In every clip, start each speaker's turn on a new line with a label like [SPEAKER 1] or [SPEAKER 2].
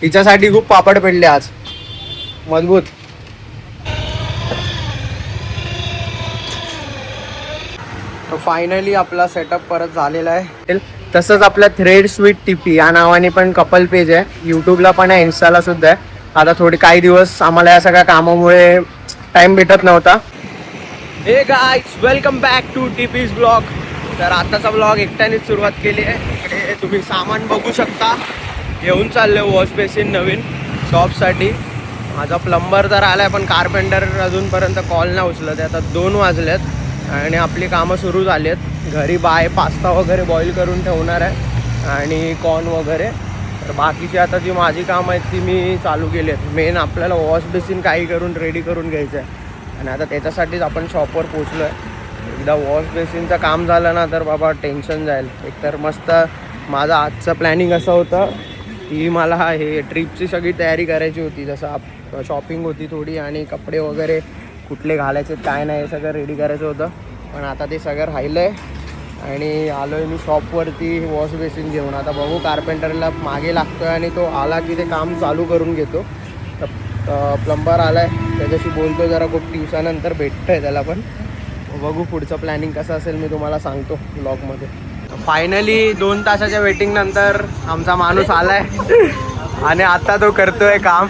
[SPEAKER 1] हिच्यासाठी खूप पापड पेडले आज मजबूत. तो फायनली आपला सेटअप परत झालेला आहे. तसंच आपल्या थ्रेड स्वीट टीपी या नावाने पण कपल पेज आहे, यूट्यूबला पण आहे, इन्स्टाला सुद्धा आहे. आता थोडी काही दिवस आम्हाला या सगळ्या कामामुळे टाइम भेटत नव्हता. Hey guys, welcome back to TP's blog. तर आताचा ब्लॉग एकट्यानेच सुरुवात केली आहे. इकडे तुम्ही सामान बघू शकता, घेऊन चालले वॉश बेसिन नवीन शॉपसाठी. माझा प्लंबर तर आला आहे पण कार्पेंटर अजूनपर्यंत कॉल नाही उचलत आहे. आता 2 वाजलेत आणि आपली कामं सुरू झाली आहेत. घरी पास्ता वगैरे बॉईल करून ठेवणार आहे आणि कॉर्न वगैरे. तर बाकीची आता जी माझी कामं आहेत ती मी चालू केली आहेत. मेन आपल्याला वॉश बेसिन काही करून रेडी करून घ्यायचं आहे आणि आता त्याच्यासाठीच आपण शॉपवर पोचलो आहे. एकदा वॉश बेसिनचं काम झालं ना तर बाबा टेन्शन जाईल. एकतर मस्त माझं आजचं प्लॅनिंग असं होतं की मला हे ट्रिपची सगळी तयारी करायची होती. जसं शॉपिंग होती थोडी आणि कपडे वगैरे कुठले घालायचे काय नाही हे सगळं रेडी करायचं होतं. पण आता ते सगळं राहिलं आहे आणि आलो आहे मी शॉपवरती वॉश बेसिन घेऊन. आता बघू, कार्पेंटरला मागे लागतो आहे आणि तो आला की ते काम चालू करून घेतो. प्लंबर आला आहे, त्याच्याशी बोलतो जरा, खूप दिवसानंतर भेटतो आहे त्याला. पण बघू पुढचं प्लॅनिंग कसं असेल मी तुम्हाला सांगतो ब्लॉगमध्ये. फायनली 2 तासाच्या वेटिंग नंतर आमचा माणूस आला आहे आणि आता तो करतोय काम.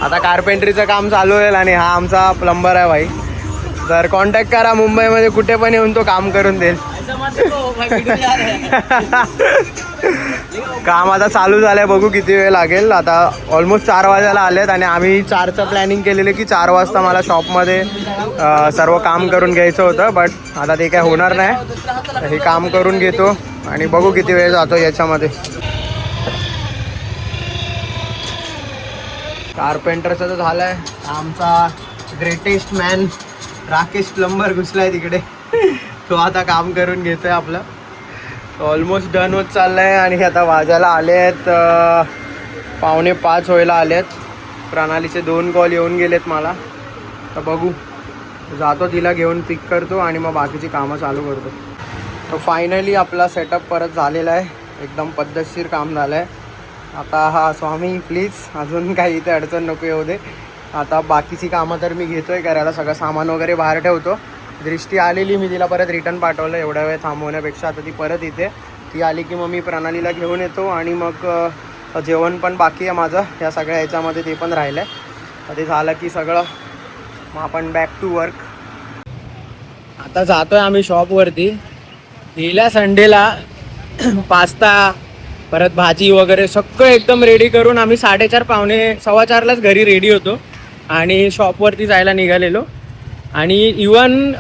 [SPEAKER 1] आता कार्पेंट्रीचं काम चालू होईल आणि हा आमचा प्लंबर आहे भाई. तर कॉन्टॅक्ट करा, मुंबईमध्ये कुठे पण येऊन तो काम करून देईल. काम आता चालू झालं आहे, बघू किती वेळ लागेल. आता ऑलमोस्ट 4 वाजायला आलेत आणि आम्ही 4चं प्लॅनिंग केलेलं की 4 वाजता मला शॉपमध्ये सर्व काम करून घ्यायचं होतं. बट आता ते काय होणार नाही. हे काम करून घेतो आणि बघू किती वेळ जातो याच्यामध्ये. कार्पेंटरचं तर झालं आहे. आमचा ग्रेटेस्ट मॅन राकेश प्लंबर घुसला आहे तिकडे. तो आता काम करून घेतोय आपलं. ऑलमोस्ट डन होत चाललं आहे आणि आता वाजायला आले आहेत 4:45 व्हायला आले आहेत. प्रणालीचे 2 कॉल येऊन गेलेत मला. तर बघू, जातो तिला घेऊन, पिक करतो आणि मग बाकीची कामं चालू करतो. तर फायनली आपला सेटअप परत झालेला आहे. एकदम पद्धतशीर काम झालं आहे. आता हा स्वामी प्लीज अजून काही इथे अडचण नको येऊ दे. आता बाकीची कामं तर मी घेतो आहे करायला. सगळं सामान वगैरे बाहेर ठेवतो. दृष्टी आलेली, मी तिला परत रिटर्न पाठवलं. एवढ्या वेळ थांबवण्यापेक्षा आता ती परत येते. ती आली की मग मी प्रणालीला घेऊन येतो आणि मग जेवण पण बाकी आहे माझं या सगळ्या ह्याच्यामध्ये, ते पण राहिलं आहे. ते झालं की सगळं मग आपण बॅक टू वर्क. आता जातो आहे आम्ही शॉपवरती. गेल्या संडेला पास्ता परत भाजी वगैरे सगळं एकदम रेडी करून आम्ही 4:30 4:15 घरी रेडी होतो आणि शॉपवरती जायला निघालेलो. आणि इवन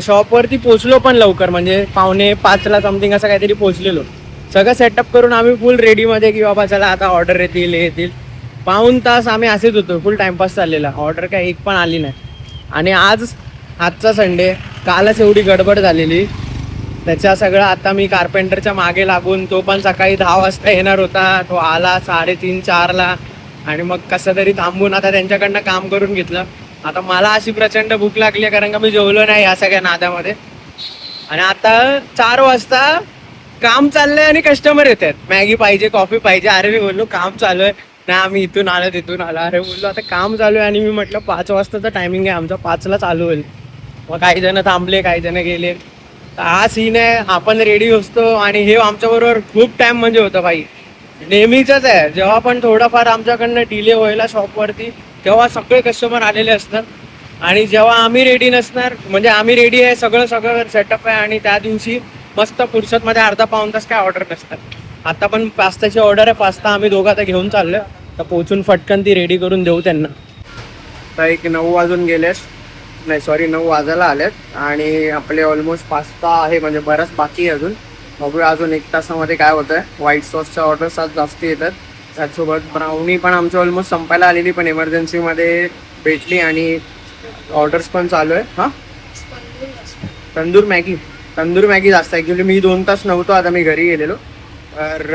[SPEAKER 1] शॉपवरती पोचलो पण लवकर, म्हणजे 4:45 समथिंग असं काहीतरी पोचलेलो. सगळं सेटअप करून आम्ही फुल रेडीमध्ये की बाबा चला आता ऑर्डर येतील. 1.5 तास आम्ही असेच होतो, फुल टाईमपास चाललेला. ऑर्डर काय एक पण आली नाही. आणि आजचा संडे, कालच एवढी गडबड झालेली त्याच्या सगळं. आता मी कार्पेंटरच्या मागे लागून, तो पण सकाळी 10 वाजता येणार होता, तो आला 3:30 4ला आणि मग कसं तरी थांबून आता त्यांच्याकडनं काम करून घेतलं. आता मला अशी प्रचंड भूक लागली आहे कारण का मी जेवलो नाही या सगळ्या नादामध्ये. आणि आता 4 वाजता काम चाललंय आणि कस्टमर येतात, मॅगी पाहिजे, कॉफी पाहिजे. अरे मी बोललो काम चालू आहे ना, आम्ही इथून आलो तिथून आलो. अरे बोललो आता काम चालू आहे आणि मी म्हटलं 5 वाजताचं टायमिंग आहे आमचा, 5ला चालू होईल. मग काही जण थांबले, काही जण गेले. हा सीन आहे. आपण रेडी असतो आणि हे आमच्याबरोबर खूप टाइम म्हणजे होतं भाई, नेहमीच आहे. जेव्हा पण थोडंफार आमच्याकडनं डिले व्हायला शॉपवरती तेव्हा सगळे कस्टमर आलेले असतात आणि जेव्हा आम्ही रेडी नसणार, म्हणजे आम्ही रेडी आहे, सगळं सेटअप आहे आणि त्या दिवशी मस्त फुर्सतमध्ये अर्धा पाऊण तास काय ऑर्डर नसतात. आता पण पास्ताची ऑर्डर आहे. पास्ता आम्ही दोघं आता घेऊन चाललोय. तर पोचून फटकन ती रेडी करून देऊ त्यांना. तर 9 वाजून गेलेस, नाही सॉरी 9 वाजायला आलेत आणि आपले ऑलमोस्ट पास्ता आहे, म्हणजे बरंच बाकी आहे अजून. बघूया अजून 1 तासामध्ये काय होतं आहे. व्हाईट सॉसच्या ऑर्डर्स आज जास्त येतात. त्याचसोबत ब्राउनी पण आमची ऑलमोस्ट संपायला आलेली, पण इमर्जन्सीमध्ये भेटली आणि ऑर्डर्स पण चालू आहे. हां, तंदूर मॅगी जास्त. ॲक्च्युली मी 2 तास नव्हतो, आता मी घरी गेलेलो. तर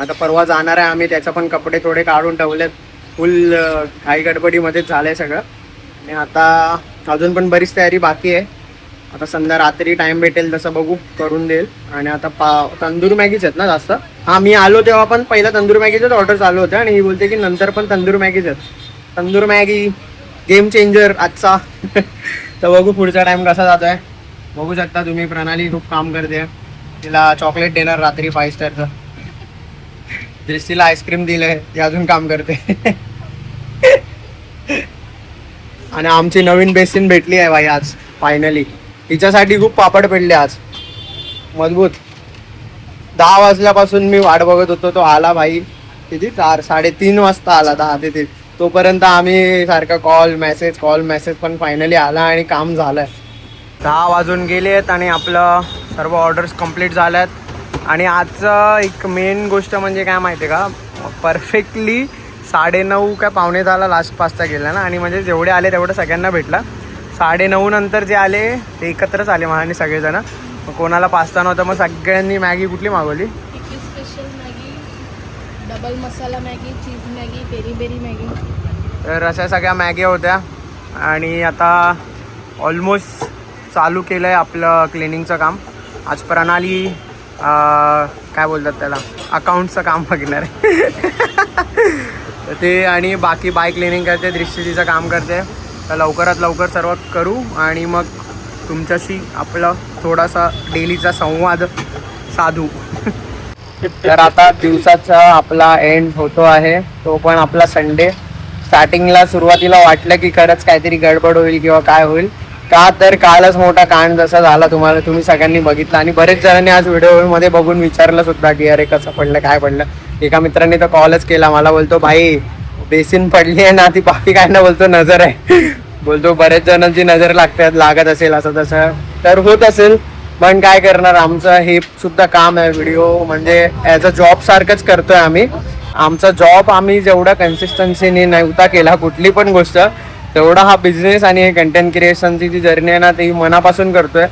[SPEAKER 1] आता परवा जाणार आहे आम्ही. त्याचं पण कपडे थोडे काढून ठेवलेत. फुल घाई गडबडीमध्येच झालं आहे सगळं. आणि आता अजून पण बरीच तयारी बाकी आहे. आता संध्या रात्री टाइम भेटेल तसं बघू, करून देईल. आणि आता तंदूर मॅगीच आहेत ना जास्त. हा, मी आलो तेव्हा पण पहिला तंदूर मॅगीचेच ऑर्डर चालू होत्या आणि ही बोलते की नंतर पण तंदूर मॅगीच आहेत. तंदूर मॅगी गेम चेंजर आजचा. तर बघू पुढचा टाइम कसा जातोय. बघू शकता तुम्ही, प्रणाली खूप काम करते. तिला चॉकलेट डिनर रात्री 5 स्टारचं. दृष्टीला आईस्क्रीम दिलंय, ती अजून काम करते. आणि आमची नवीन बेसिन भेटली आहे भाई आज फायनली. तिच्यासाठी खूप पापड पडले आज मजबूत. 10 वाजल्यापासून मी वाट बघत होतो. तो आला भाई किती 4-3:30 वाजता आला 10 ते 3. तोपर्यंत आम्ही सारखा कॉल मेसेज पण फायनली आला आणि काम झालंय. 10 वाजून गेलेत आणि आपलं सर्व ऑर्डर्स कंप्लीट झाल्यात. आणि आजचं एक मेन गोष्ट म्हणजे काय माहिती आहे का, परफेक्टली 9:30 काय 9:45 लास्ट पास्ता केला ना. आणि म्हणजे जेवढे आले तेवढं सगळ्यांना भेटला. 9:30 नंतर जे आले ते एकत्रच आले महाने सगळेजण. मग कोणाला पास्ता नव्हता, मग सगळ्यांनी मॅगी कुठली मागवली?
[SPEAKER 2] Special Maggi, double masala Maggi, cheese Maggi, peri peri Maggi.
[SPEAKER 1] तर अशा सगळ्या मॅग्या होत्या. आणि आता ऑलमोस्ट चालू केलं आहे आपलं क्लिनिंगचं काम. आज प्रणाली काय बोलतात त्याला, अकाउंटचं काम बघणार आहे. ते आणि बाकी बाईक क्लिनिंग करते, दृष्टीचं काम करते. तर लवकरात लवकर सर्व करू आणि मग तुमच्याशी आपलं थोडासा डेलीचा संवाद साधू. तर आता दिवसाचा आपला एंड होतो आहे, तो पण आपला संडे. स्टार्टिंगला सुरुवातीला वाटलं की खरंच काहीतरी गडबड होईल किंवा काय होईल, का तर कालच मोठा कांड जसा झाला तुम्ही सगळ्यांनी बघितला. आणि बरेच जणांनी आज व्हिडिओमध्ये बघून विचारलं सुद्धा की अरे कसं पडलं, काय पडलं. एका मित्रांनी तर कॉलच केला मला, बोलतो भाई बेसिन पडली आहे ना, ती बाकी काय ना, बोलतो नजर आहे. बोलतो बरेच जणांची नजर लागत असेल असं तसं, तर होत असेल. पण काय करणार, आमचं हे सुद्धा काम आहे. व्हिडिओ म्हणजे ॲज अ जॉब सारखंच करतोय आम्ही. आमचा जॉब आम्ही जेवढा कन्सिस्टन्सीने नव्हता केला कुठली पण गोष्ट, तेवढा हा बिझनेस आणि हे कंटेंट क्रिएशनची जी जर्नी आहे ना, ती मनापासून करतोय.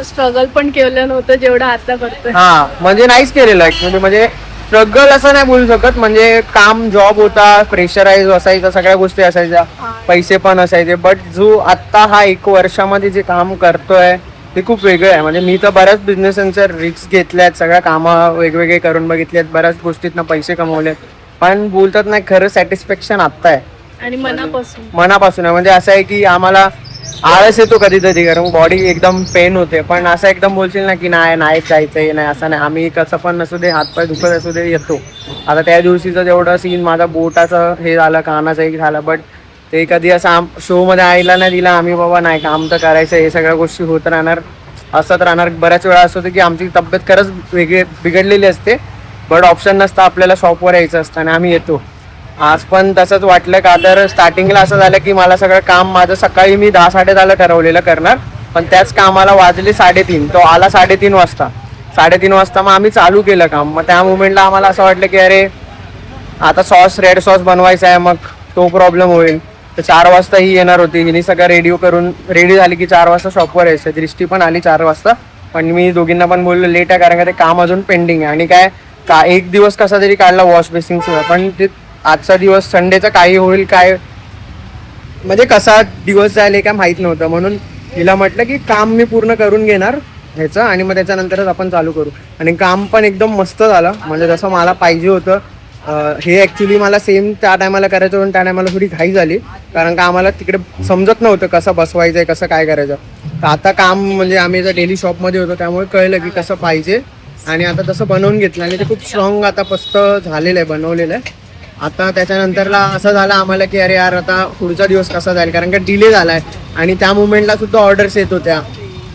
[SPEAKER 2] स्ट्रगल पण केलं नव्हतं जेवढं आता करतोय.
[SPEAKER 1] हा, म्हणजे नाहीच केलेलं ऍक्च्युली. म्हणजे स्ट्रगल असं नाही बोलू शकत. म्हणजे काम, जॉब होता, प्रेशराईज असायचा, सगळ्या गोष्टी असायच्या, पैसे पण असायचे. बट जो आत्ता हा 1 वर्षामध्ये जे काम करतोय ते खूप वेगळं आहे. म्हणजे मी तर बऱ्याच बिझनेसांच्या रिस्क घेतल्यात, सगळ्या कामं वेगवेगळे करून बघितलेत, बऱ्याच गोष्टीतनं पैसे कमवलेत. पण बोलतात नाही, खरं सॅटिस्फॅक्शन आत्ता आहे
[SPEAKER 2] आणि
[SPEAKER 1] मनापासून आहे. म्हणजे असं आहे की आम्हाला आळस येतो कधीतरी, कारण बॉडी एकदम पेन होते. पण असं एकदम बोलशील ना की नाही जायचंय, नाही असं नाही. आम्ही कसं पण असू दे, हातपाय दुखत असू दे, येतो. आता त्या दिवशीचं जेवढं सीन माझा बोटाचं हे झालं, कानाचं एक झालं, बट ते कधी असं शो मध्ये आयला नाही दिला आम्ही. बाबा नाही, काम तर करायचं, हे सगळ्या गोष्टी होत राहणार, असत राहणार. बऱ्याच वेळा असं होतं की आमची तब्येत खरंच बिघडलेली असते, बट ऑप्शन नसतं, आपल्याला शॉपवर यायचं असतं आणि आम्ही येतो. आज पण तसंच वाटलं, का तर स्टार्टिंगला असं झालं की मला सगळं काम माझं सकाळी मी 10-10:30 ठरवलेलं करणार, पण त्याच कामाला वाजले 3:30. तो आला 3:30 वाजता. 3:30 वाजता मग आम्ही चालू केलं काम. मग त्या मुमेंटला आम्हाला असं वाटलं की अरे आता रेड सॉस बनवायचा आहे, मग तो प्रॉब्लेम होईल. तर 4 वाजता ही येणार होती. हिने सगळं रेडी झाली की 4 वाजता शॉपवर यायचं. दृष्टी पण आली 4 वाजता. पण मी दोघींना पण बोललो लेट आहे, कारण का ते काम अजून पेंडिंग आहे. आणि काय एक दिवस कसा तरी काढला वॉश बेसिंगचा, पण ते आजचा दिवस संडेचा काही होईल काय, म्हणजे कसा दिवस जायला काय माहीत नव्हतं. म्हणून तिला म्हटलं की काम मी पूर्ण करून घेणार ह्याचं आणि मग त्याच्यानंतरच आपण चालू करू. आणि काम पण एकदम मस्त झालं, म्हणजे जसं मला पाहिजे होतं. हे ॲक्च्युली मला सेम त्या टायमाला करायचं होतं, त्या टायमाला थोडी घाई झाली, कारण का आम्हाला तिकडे समजत नव्हतं कसं बसवायचं आहे, कसं काय करायचं. तर आता काम म्हणजे आम्ही जर डेली शॉपमध्ये होतो त्यामुळे कळलं की कसं पाहिजे, आणि आता तसं बनवून घेतलं. आणि ते खूप स्ट्रॉंग आता मस्त झालेलं आहे, बनवलेलं आहे. आता त्याच्यानंतरला असं झालं आम्हाला की अरे यार आता पुढचा दिवस कसा जाईल, कारण का डिले झाला आहे. आणि त्या मुमेंटला सुद्धा ऑर्डर्स येत होत्या.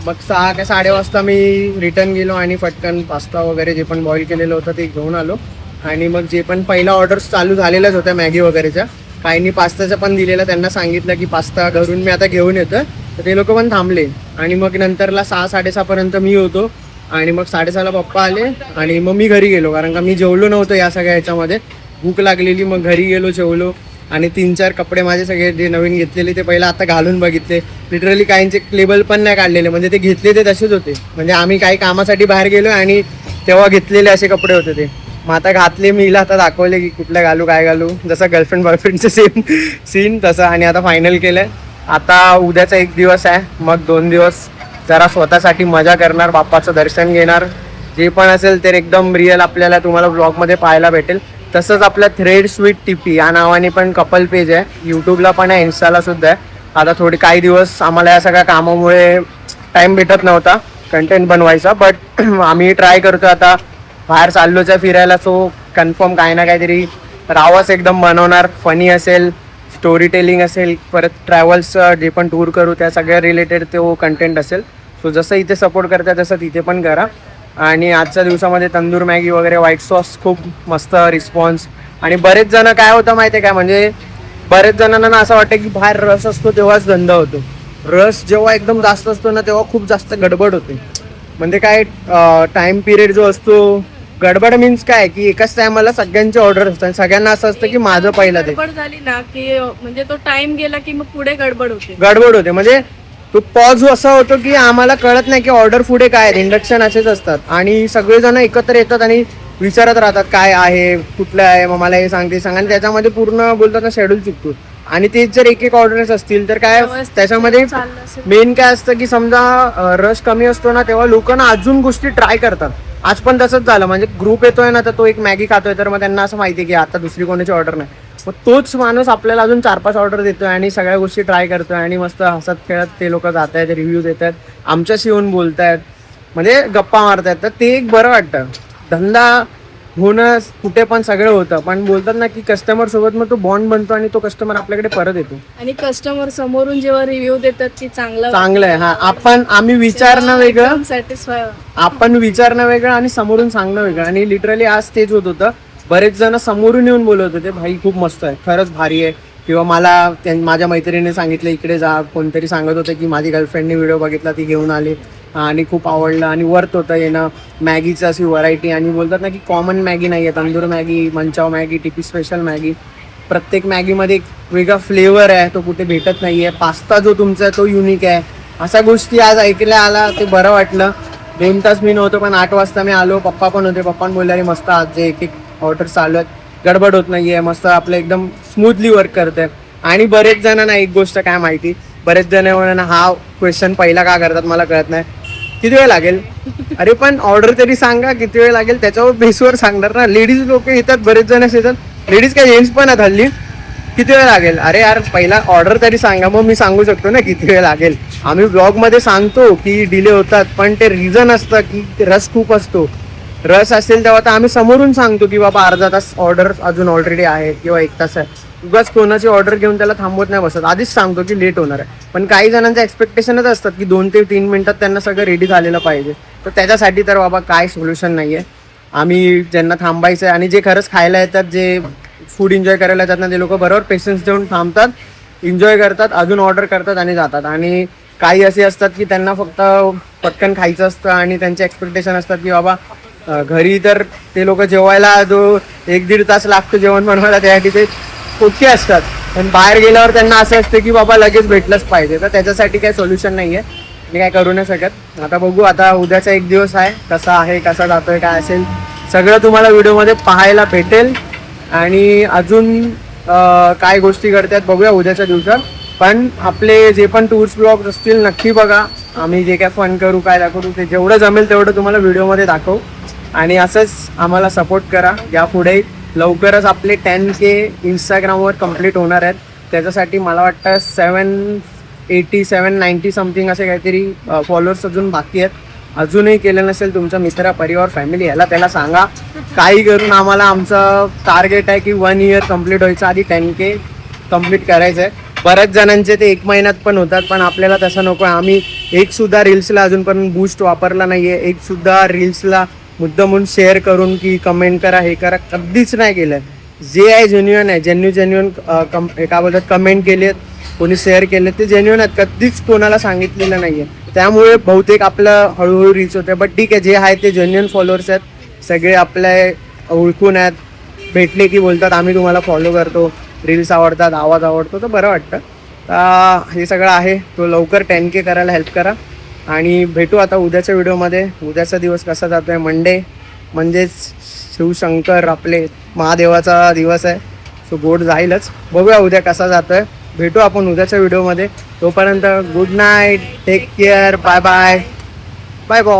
[SPEAKER 1] मग 6 का 7:30 वाजता मी रिटर्न गेलो आणि पटकन पास्ता वगैरे जे पण बॉईल केलेलं होतं ते घेऊन आलो. आणि मग जे पण पहिला ऑर्डर्स चालू झालेल्याच होत्या मॅगी वगैरेच्या, काहींनी पास्ताचं पण दिलेलं, त्यांना सांगितलं की पास्ता घरून मी आता घेऊन येतं, तर ते लोक पण थांबले. आणि मग नंतरला 6-6:30 पर्यंत मी होतो. आणि मग 6:30ला पप्पा आले आणि मग मी घरी गेलो, कारण का मी जेवलो नव्हतो या सगळ्या ह्याच्यामध्ये, भूक लागलेली. मग घरी गेलो, जेवलो. आणि 3-4 कपडे माझे सगळे जे नवीन घेतलेले ते पहिला आता घालून बघितले. लिटरली काहींचे लेबल पण नाही काढलेले, म्हणजे ते घेतले ते तसेच होते. म्हणजे आम्ही काही कामासाठी बाहेर गेलो आणि तेव्हा घेतलेले असे कपडे होते ते. मग आता घातले, मी हिला आता दाखवले की कुठलं घालू, काय घालू, जसं गर्लफ्रेंड बॉयफ्रेंडचं सेम सीन तसं. आणि आता फायनल केलं आहे. आता उद्याचा 1 दिवस आहे, मग 2 दिवस जरा स्वतःसाठी मजा करणार, बाप्पाचं दर्शन घेणार. जे पण असेल ते एकदम रिअल आपल्याला तुम्हाला ब्लॉगमध्ये पाहायला भेटेल. तसंच आपल्या थ्रेड स्वीट टीपी या नावाने पण कपल पेज आहे, यूट्यूबला पण आहे, इन्स्टाला सुद्धा आहे. आता थोडी काही दिवस आम्हाला या सगळ्या कामामुळे टाइम भेटत नव्हता कंटेंट बनवायचा, बट आम्ही ट्राय करतो आता. बाहेर चाललोच आहे फिरायला, सो कन्फर्म काही ना काहीतरी रावस एकदम बनवणार. फनी असेल, स्टोरी टेलिंग असेल, परत ट्रॅव्हल्सचं जे पण टूर करू त्या सगळ्या रिलेटेड तो कंटेंट असेल. सो जसं इथे सपोर्ट करता तसं तिथे पण करा. आणि आजच्या दिवसामध्ये तंदूर मॅगी वगैरे व्हाईट सॉस खूप मस्त रिस्पॉन्स. आणि बरेच जण काय होतं माहिती आहे का, म्हणजे बरेच जणांना असं वाटतं की बाहेर रस असतो तेव्हाच धंदा होतो. रस जेव्हा एकदम जास्त असतो ना तेव्हा खूप जास्त गडबड होते. म्हणजे काय टाइम पिरियड जो असतो, गडबड मीन्स काय की एकाच टायमाला सगळ्यांचे ऑर्डर असतात, सगळ्यांना असं असतं की माझं पहिलं ते.
[SPEAKER 2] गडबड झाली ना की म्हणजे तो टाइम गेला की मग पुढे गडबड होते.
[SPEAKER 1] म्हणजे तो पॉज असा होतो की आम्हाला कळत नाही की ऑर्डर पुढे काय आहे. इंडक्शन असेच असतात आणि सगळेजण एकत्र येतात आणि विचारत राहतात काय आहे, कुठलं आहे, मग मला हे सांग ते सांग. आणि त्याच्यामध्ये पूर्ण बोलतात ना शेड्यूल चुकतो. आणि तेच जर एक ऑर्डर्स असतील तर काय त्याच्यामध्ये मेन काय असतं की समजा रश कमी असतो ना तेव्हा लोकांना अजून गोष्टी ट्राय करतात. आज पण तसंच झालं, म्हणजे ग्रुप येतोय ना तर तो एक मॅगी खातोय तर मग त्यांना असं माहिती की आता दुसरी कोणाची ऑर्डर नाही. मग तोच माणूस आपल्याला अजून 4-5 ऑर्डर देतोय आणि सगळ्या गोष्टी ट्राय करतोय आणि मस्त हसत खेळत ते लोक जात आहेत, रिव्ह्यू देत आहेत, आमच्याशी येऊन बोलतायत, म्हणजे गप्पा मारतायत. तर ते एक बरं वाटतं. धंदा होणं कुठे पण सगळं होतं, पण बोलतात ना की कस्टमर सोबत मग तो बॉन्ड बनतो आणि तो कस्टमर आपल्याकडे परत येतो.
[SPEAKER 2] आणि कस्टमर समोरून जेव्हा रिव्ह्यू देतात की चांगलं
[SPEAKER 1] आहे. हा आम्ही विचारणं वेगळं,
[SPEAKER 2] सॅटिस्फाय
[SPEAKER 1] आपण विचारणं वेगळं आणि समोरून सांगणं वेगळं. आणि लिटरली आज तेच होत होतं. बरेच जण समोरून येऊन बोलत होते भाई खूप मस्त आहे, खरंच भारी आहे. किंवा मला माझ्या मैत्रिणीने सांगितलं इकडे जा, कोणतरी सांगत होतं की माझी गर्लफ्रेंडने व्हिडिओ बघितला, ती घेऊन आली आणि खूप आवडलं आणि वर्थ होतं येणं. मॅगीचं अशी व्हरायटी आणि बोलतात ना की कॉमन मॅगी नाही आहे, tandoor Maggi, manchow Maggi, TP special Maggi, प्रत्येक मॅगीमध्ये एक वेगळा फ्लेवर आहे, तो कुठे भेटत नाही आहे. पास्ता जो तुमचा आहे तो युनिक आहे. अशा गोष्टी आज ऐकल्या आला, ते बरं वाटलं. 2 तास मी नव्हतो पण 8 वाजता मी आलो. पप्पा पण होते, पप्पांनी बोलले अरे मस्त आज जे एक ऑर्डर चालू आहेत, गडबड होत नाहीये, मस्त आपलं एकदम स्मूथली वर्क करतंय. आणि बरेच जणांना एक गोष्ट काय माहिती, बरेच जण म्हणून हा क्वेश्चन पहिला का करतात मला कळत नाही, किती वेळ लागेल. अरे पण ऑर्डर तरी सांगा किती वेळ लागेल, त्याच्यावर बेसवर सांगणार ना. लेडीज लोक येतात, बरेच जण येतात, लेडीज काय जेंट्स पण आहेत हल्ली. किती वेळ लागेल, अरे यार पहिला ऑर्डर तरी सांगा, मग मी सांगू शकतो ना किती वेळ लागेल. आम्ही ब्लॉगमध्ये सांगतो की डिले होतात, पण ते रिझन असतं की रस खूप असतो. रस असेल तेव्हा तर आम्ही समोरून सांगतो की बाबा अर्धा तास ऑर्डर अजून ऑलरेडी आहे किंवा 1 तास आहे. उगाच कोणाची ऑर्डर घेऊन त्याला थांबवत नाही बसत, आधीच सांगतो की लेट होणार आहे. पण काही जणांचं एक्सपेक्टेशनच असतात की 2 ते 3 मिनिटात त्यांना सगळं रेडी झालेलं पाहिजे. तर त्याच्यासाठी तर बाबा काय सोल्युशन नाही आहे. आम्ही ज्यांना थांबायचं आहे आणि जे खरंच खायला येतात, जे फूड एन्जॉय करायला येतात ना, ते लोक बरोबर पेशन्स देऊन थांबतात, एन्जॉय करतात, अजून ऑर्डर करतात आणि जातात. आणि काही असे असतात की त्यांना फक्त पटकन खायचं असतं आणि त्यांचे एक्सपेक्टेशन असतात की बाबा घरी तर ते लोक जेवायला जो 1-1.5 तास लागतो जेवण बनवायला, त्यासाठी ते ओके असतात. पण बाहेर गेल्यावर त्यांना असं असतं की बाबा लगेच भेटलंच पाहिजे. तर त्याच्यासाठी काही सोल्युशन नाही आहे, मी काय करू नाही शकत. आता बघू, आता उद्याचा एक दिवस आहे, कसा आहे, कसा जातोय, काय असेल सगळं तुम्हाला व्हिडिओमध्ये पाहायला भेटेल. आणि अजून काय गोष्टी करतात बघूया उद्याच्या दिवसात. पण आपले जे पण टूर्स ब्लॉग्स असतील नक्की बघा. आम्ही जे काय फन करू, काय दाखवू, ते जेवढं जमेल तेवढं तुम्हाला व्हिडिओमध्ये दाखवू. आणि असंच आम्हाला सपोर्ट करा. यापुढे लवकरच आपले 10K इंस्टाग्रामवर कंप्लीट होणार आहेत. त्याच्यासाठी मला वाटतं 780-790 समथिंग असे काहीतरी फॉलोअर्स अजून बाकी आहेत. अजूनही केलं नसेल तुमचा मित्र, परिवार, फॅमिली, याला त्याला सांगा. काही करून आम्हाला आमचं टार्गेट आहे की 1 इयर कंप्लीट व्हायचं, आधी 10K कंप्लीट करायचं आहे. बऱ्याच जणांचे ते 1 महिन्यात पण होतात, पण आपल्याला तसं नको आहे. आम्ही एकसुद्धा रील्सला अजूनपर्यंत बूस्ट वापरला नाही आहे. एकसुद्धा रील्सला मुद्दाम म्हणून शेअर करून की कमेंट करा, हे करा, कधीच नाही केलं. जे आहे जेन्युअन आहे, जेन्युअन काय बोलतात कमेंट केलेत, कोणी शेअर केले ते जेन्युअन आहेत, कधीच कोणाला सांगितलेलं नाही आहे. त्यामुळे बहुतेक आपलं हळूहळू रीच होते. बट ठीक आहे, जे आहे ते जेन्युअन फॉलोअर्स आहेत, सगळे आपले ओळखून आहेत, भेटले की बोलतात आम्ही तुम्हाला फॉलो करतो, रील्स आवडतात, आवाज आवडतो, तर बरं वाटतं. हे सगळं आहे, तो लवकर 10K करायला हेल्प करा. आणि भेटू आता उद्याच्या व्हिडिओमध्ये. उद्याचा दिवस कसा जातो आहे, मंडे म्हणजेच शिवशंकर आपले महादेवाचा दिवस आहे. सो गोड जाईलच, बघूया उद्या कसा जातो आहे. भेटू आपण उद्याच्या व्हिडिओमध्ये. तोपर्यंत good night, take care, bye bye, bye bye.